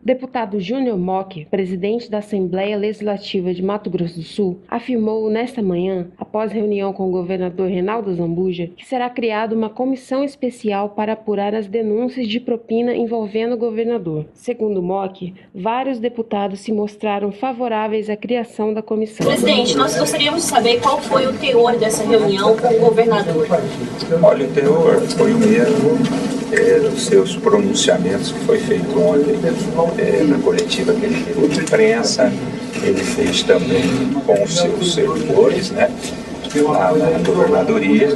Deputado Júnior Mock, presidente da Assembleia Legislativa de Mato Grosso do Sul, afirmou nesta manhã, após reunião com o governador Reinaldo Zambuja, que será criada uma comissão especial para apurar as denúncias de propina envolvendo o governador. Segundo Mock, vários deputados se mostraram favoráveis à criação da comissão. Presidente, nós gostaríamos de saber qual foi o teor dessa reunião com o governador. Olha, o teor foi o mesmo dos seus pronunciamentos que foi feito ontem na coletiva que ele deu de imprensa. Ele fez também com os seus servidores, né, na governadoria.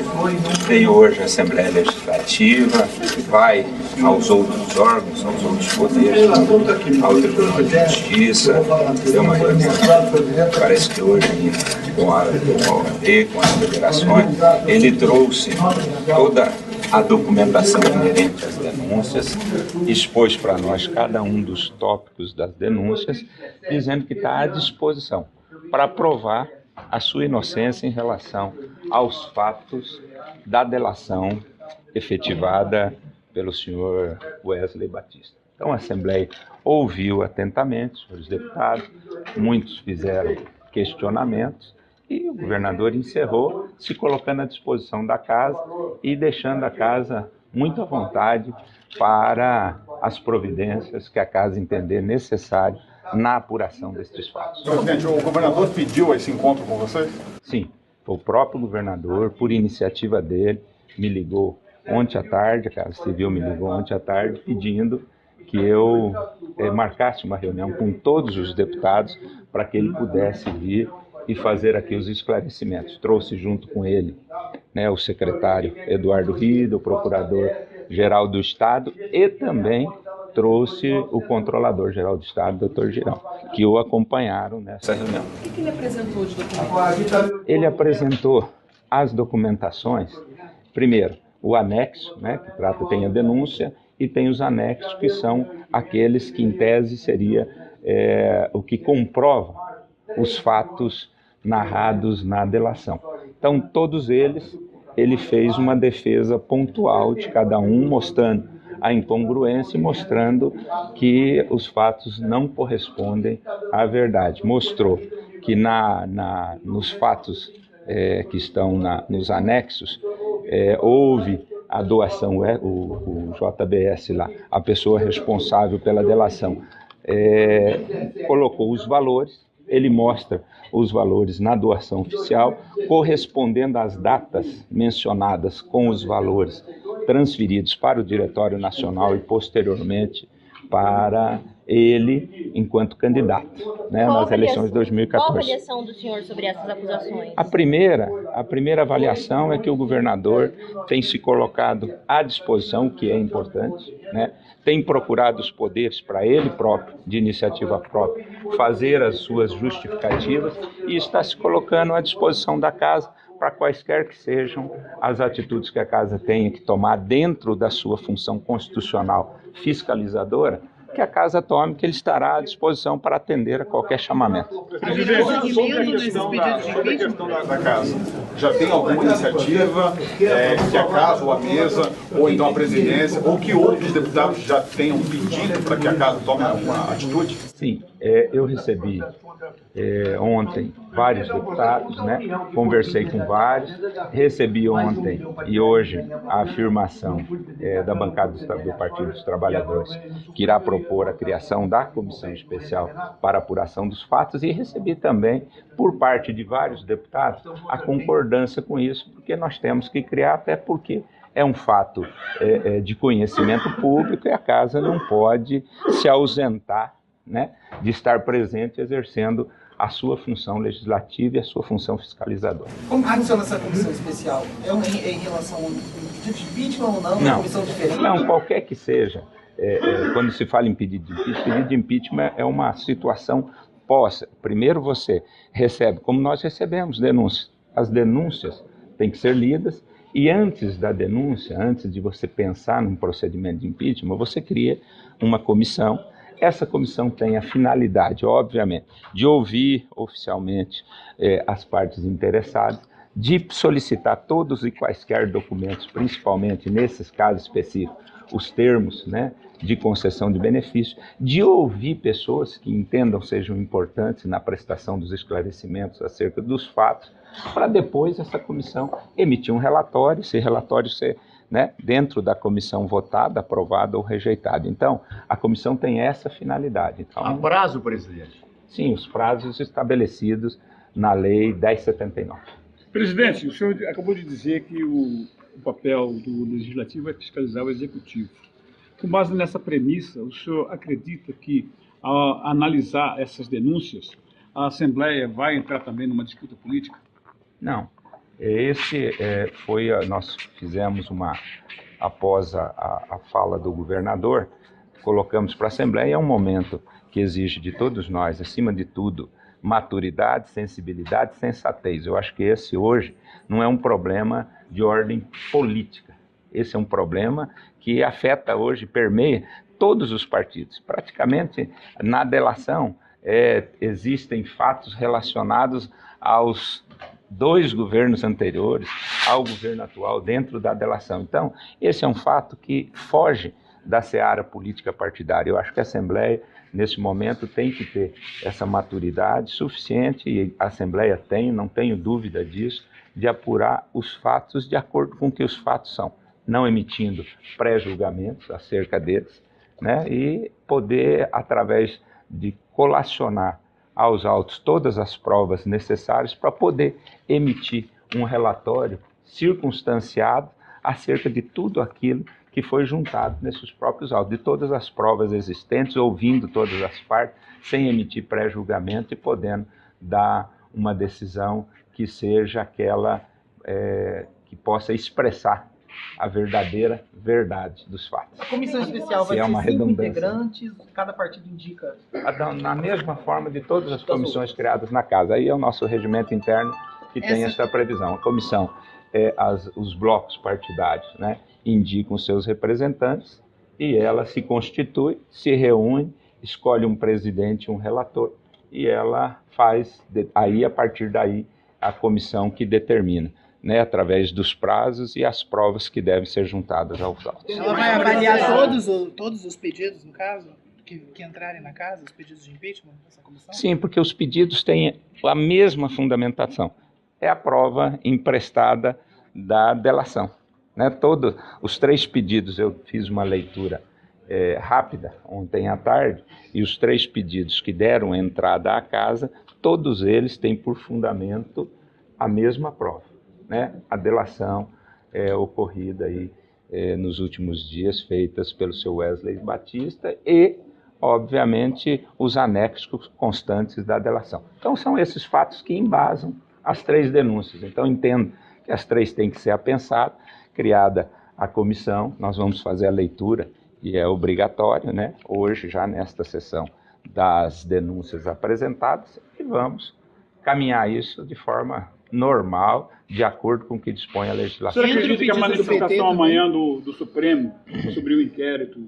Veio hoje a Assembleia Legislativa, vai aos outros órgãos, aos outros poderes, ao Tribunal de Justiça. Deu uma reunião, parece que hoje com a OAB, com as federações. Ele trouxe toda a documentação inerente às denúncias, expôs para nós cada um dos tópicos das denúncias, dizendo que está à disposição para provar a sua inocência em relação aos fatos da delação efetivada pelo senhor Wesley Batista. Então a Assembleia ouviu atentamente os deputados, muitos fizeram questionamentos, e o governador encerrou, se colocando à disposição da casa e deixando a casa muito à vontade para as providências que a casa entender necessário na apuração destes fatos. Presidente, o governador pediu esse encontro com vocês? Sim, foi o próprio governador, por iniciativa dele, me ligou ontem à tarde, a Casa Civil me ligou ontem à tarde, pedindo que eu marcasse uma reunião com todos os deputados para que ele pudesse vir e fazer aqui os esclarecimentos. Trouxe junto com ele, né, o secretário Eduardo Rida, o procurador-geral do Estado, e também trouxe o controlador-geral do Estado, doutor Girão, que o acompanharam nessa reunião. O que ele apresentou de documentação? Ele apresentou as documentações, primeiro, o anexo, né, que tem a denúncia, e tem os anexos, que são aqueles que, em tese, seria o que comprova os fatos narrados na delação. Então, todos eles, ele fez uma defesa pontual de cada um, mostrando a incongruência e mostrando que os fatos não correspondem à verdade. Mostrou que nos fatos que estão nos anexos, houve a doação, o JBS lá, a pessoa responsável pela delação, colocou os valores. Ele mostra os valores na doação oficial, correspondendo às datas mencionadas com os valores transferidos para o Diretório Nacional e posteriormente para ele enquanto candidato, né, nas eleições de 2014. Qual a avaliação do senhor sobre essas acusações? A primeira avaliação é que o governador tem se colocado à disposição, que é importante, né, tem procurado os poderes para ele próprio, de iniciativa própria, fazer as suas justificativas e está se colocando à disposição da casa para quaisquer que sejam as atitudes que a casa tenha que tomar dentro da sua função constitucional fiscalizadora, que a casa tome, que ele estará à disposição para atender a qualquer chamamento. Presidente, sobre a questão da casa, já tem alguma iniciativa que a casa ou a mesa, ou então a presidência, ou que outros deputados já tenham pedido para que a casa tome alguma atitude? Sim, eu recebi ontem vários deputados, né? Conversei com vários, recebi ontem e hoje a afirmação da bancada do Partido dos Trabalhadores, que irá propor a criação da comissão especial para apuração dos fatos, e recebi também, por parte de vários deputados, a concordância com isso, porque nós temos que criar, até porque é um fato de conhecimento público e a casa não pode se ausentar, né, de estar presente exercendo a sua função legislativa e a sua função fiscalizadora. Como funciona essa comissão especial? É em relação ao pedido de impeachment ou não? É uma comissão diferente? Não, qualquer que seja. Quando se fala em pedido de impeachment é uma situação posta. Primeiro você recebe, como nós recebemos denúncias. As denúncias têm que ser lidas e antes da denúncia, antes de você pensar num procedimento de impeachment, você cria uma comissão. Essa comissão tem a finalidade, obviamente, de ouvir oficialmente as partes interessadas, de solicitar todos e quaisquer documentos, principalmente nesses casos específicos, os termos, né, de concessão de benefício, de ouvir pessoas que entendam sejam importantes na prestação dos esclarecimentos acerca dos fatos, para depois essa comissão emitir um relatório, esse relatório ser, né, dentro da comissão votada, aprovado ou rejeitado. Então, a comissão tem essa finalidade. Então, há prazo, presidente? Sim, os prazos estabelecidos na Lei 1079. Presidente, o senhor acabou de dizer que o papel do Legislativo é fiscalizar o Executivo. Com base nessa premissa, o senhor acredita que, ao analisar essas denúncias, a Assembleia vai entrar também numa disputa política? Não. Nós fizemos após a fala do governador, colocamos para a Assembleia, é um momento que exige de todos nós, acima de tudo, maturidade, sensibilidade, sensatez. Eu acho que esse hoje não é um problema de ordem política. Esse é um problema que afeta hoje, permeia todos os partidos. Praticamente, na delação, existem fatos relacionados aos 2 governos anteriores, ao governo atual, dentro da delação. Então, esse é um fato que foge da seara política partidária. Eu acho que a Assembleia, nesse momento, tem que ter essa maturidade suficiente, e a Assembleia tem, não tenho dúvida disso, de apurar os fatos de acordo com o que os fatos são, não emitindo pré-julgamentos acerca deles, né, e poder, através de colacionar aos autos todas as provas necessárias para poder emitir um relatório circunstanciado acerca de tudo aquilo que foi juntado nesses próprios autos, de todas as provas existentes, ouvindo todas as partes, sem emitir pré-julgamento e podendo dar uma decisão que seja aquela que possa expressar a verdadeira verdade dos fatos. A comissão especial vai ter 5 integrantes, cada partido indica... Na mesma forma de todas as comissões criadas na casa. Aí é o nosso regimento interno que tem essa previsão. A comissão, os blocos partidários, né, indicam seus representantes e ela se constitui, se reúne, escolhe um presidente e um relator e ela faz, aí a partir daí, a comissão que determina, né, através dos prazos e as provas que devem ser juntadas aos autos. Ela vai avaliar todos os pedidos, no caso, que entrarem na casa, os pedidos de impeachment dessa comissão? Sim, porque os pedidos têm a mesma fundamentação. É a prova emprestada da delação, né? Todos os 3 pedidos, eu fiz uma leitura rápida ontem à tarde, e os 3 pedidos que deram entrada à casa, todos eles têm por fundamento a mesma prova, né? A delação ocorrida aí, nos últimos dias, feitas pelo seu Wesley Batista e, obviamente, os anexos constantes da delação. Então, são esses fatos que embasam as 3 denúncias. Então, entendo que as 3 têm que ser apensadas, criada a comissão, nós vamos fazer a leitura, e é obrigatório, né, hoje, já nesta sessão, das denúncias apresentadas, e vamos caminhar isso de forma normal, de acordo com o que dispõe a legislação. Você acredita que a manifestação amanhã do Supremo sobre o inquérito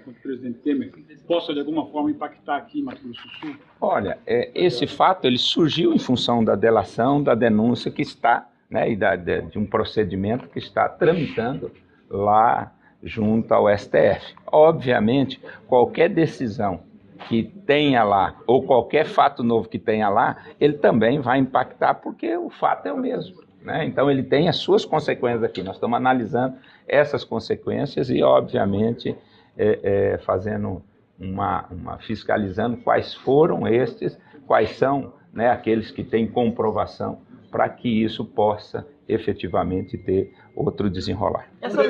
contra o presidente Temer possa, de alguma forma, impactar aqui em Mato Grosso do Sul? Olha, esse fato ele surgiu em função da delação, da denúncia que está, né, e de um procedimento que está tramitando lá junto ao STF. Obviamente, qualquer decisão que tenha lá, ou qualquer fato novo que tenha lá, ele também vai impactar, porque o fato é o mesmo, né? Então, ele tem as suas consequências aqui. Nós estamos analisando essas consequências e, obviamente, fazendo fiscalizando quais foram estes, quais são, né, aqueles que têm comprovação, para que isso possa efetivamente ter outro desenrolar. Essa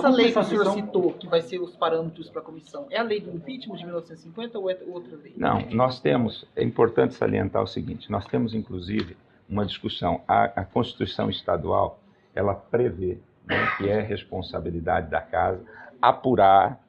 lei que o senhor citou, que vai ser os parâmetros para a comissão, é a lei do impeachment de 1950 ou é outra lei? Não, é importante salientar o seguinte, nós temos inclusive uma discussão, a Constituição Estadual, ela prevê, né, que é responsabilidade da casa apurar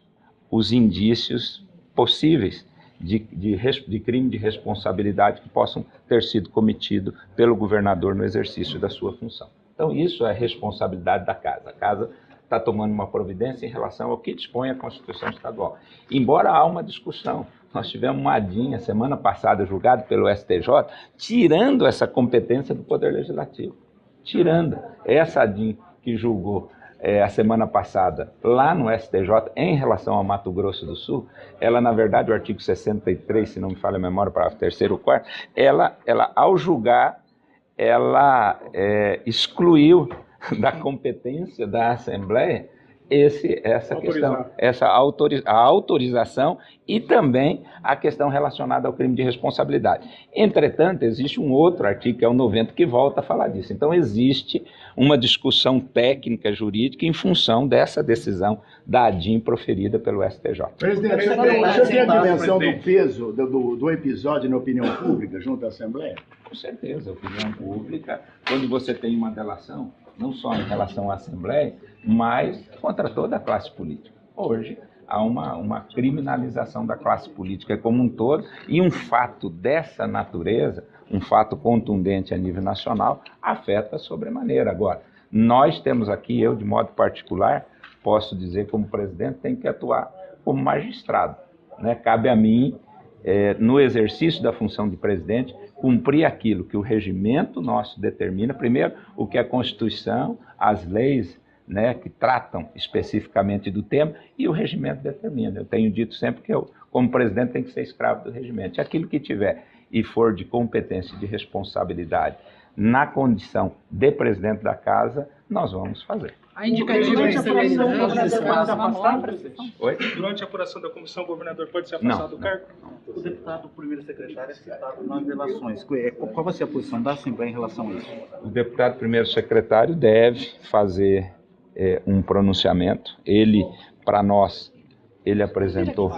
os indícios possíveis de crime de responsabilidade que possam ter sido cometido pelo governador no exercício da sua função. Então, isso é responsabilidade da casa. A casa está tomando uma providência em relação ao que dispõe a Constituição Estadual. Embora há uma discussão, nós tivemos uma ADINha semana passada julgado pelo STJ, tirando essa competência do Poder Legislativo. Tirando essa ADIM que julgou a semana passada lá no STJ em relação ao Mato Grosso do Sul, ela, na verdade, o artigo 63, se não me falha a memória, para o terceiro ou quarto, ela ao julgar, ela excluiu da competência da Assembleia essa questão, a autorização e também a questão relacionada ao crime de responsabilidade. Entretanto, existe um outro artigo, que é o 90, que volta a falar disso. Então, existe uma discussão técnica, jurídica, em função dessa decisão da ADIM proferida pelo STJ. Presidente, o senhor tem a dimensão do peso do episódio na opinião pública junto à Assembleia? Com certeza, a opinião pública, quando você tem uma delação, não só em relação à Assembleia, mas contra toda a classe política. Hoje, há uma criminalização da classe política como um todo, e um fato dessa natureza, um fato contundente a nível nacional, afeta sobremaneira. Agora, nós temos aqui, eu de modo particular, posso dizer como presidente, tenho que atuar como magistrado, né? Cabe a mim, no exercício da função de presidente, cumprir aquilo que o regimento nosso determina, primeiro, o que a Constituição, as leis, né, que tratam especificamente do tema, e o regimento determina. Eu tenho dito sempre que eu, como presidente, tenho que ser escravo do regimento. Aquilo que tiver e for de competência e de responsabilidade na condição de presidente da casa, nós vamos fazer. A indicativa é Durante a apuração da comissão, o governador pode ser afastado do cargo? O deputado primeiro secretário é citado nas delações. Qual vai ser a posição da Assembleia em relação a isso? O deputado primeiro secretário deve fazer um pronunciamento. Ele, para nós, ele apresentou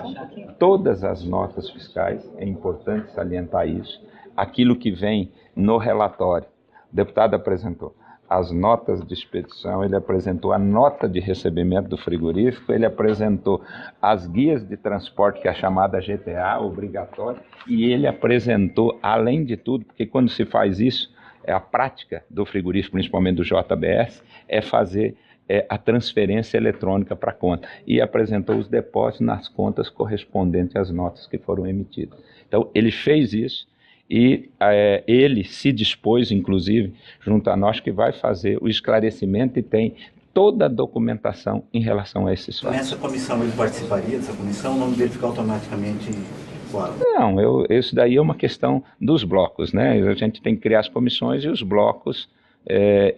todas as notas fiscais, é importante salientar isso. Aquilo que vem no relatório, o deputado apresentou as notas de expedição, ele apresentou a nota de recebimento do frigorífico, ele apresentou as guias de transporte, que é a chamada GTA, obrigatória, e ele apresentou, além de tudo, porque quando se faz isso, a prática do frigorífico, principalmente do JBS, é fazer a transferência eletrônica para a conta, e apresentou os depósitos nas contas correspondentes às notas que foram emitidas. Então, ele fez isso, e ele se dispôs, inclusive, junto a nós, que vai fazer o esclarecimento e tem toda a documentação em relação a esses fatos. Nessa comissão, ele participaria dessa comissão, o nome dele fica automaticamente fora? Não, isso daí é uma questão dos blocos, né? A gente tem que criar as comissões e os blocos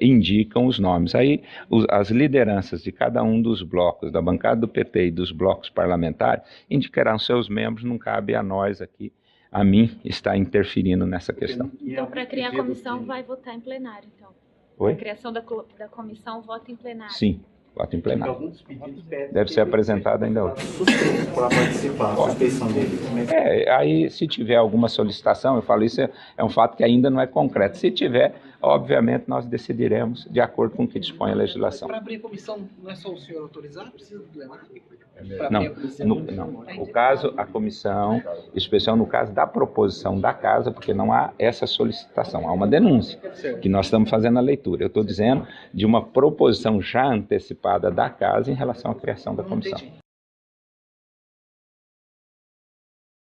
indicam os nomes. Aí as lideranças de cada um dos blocos, da bancada do PT e dos blocos parlamentares, indicarão seus membros, não cabe a nós aqui, a mim, está interferindo nessa questão. Então, para criar a comissão, vai votar em plenário, então? Oi? A criação da comissão, vota em plenário? Sim, vota em plenário. Deve ser apresentado ainda hoje. Para participar, a suspeição dele. Aí, se tiver alguma solicitação, eu falo, isso é um fato que ainda não é concreto. Se tiver, obviamente, nós decidiremos de acordo com o que dispõe a legislação. Para abrir a comissão, não é só o senhor autorizar? Precisa do plenário? Não. O caso, a comissão especial, no caso da proposição da casa, porque não há essa solicitação, há uma denúncia, que nós estamos fazendo a leitura. Eu estou dizendo de uma proposição já antecipada da casa em relação à criação da comissão.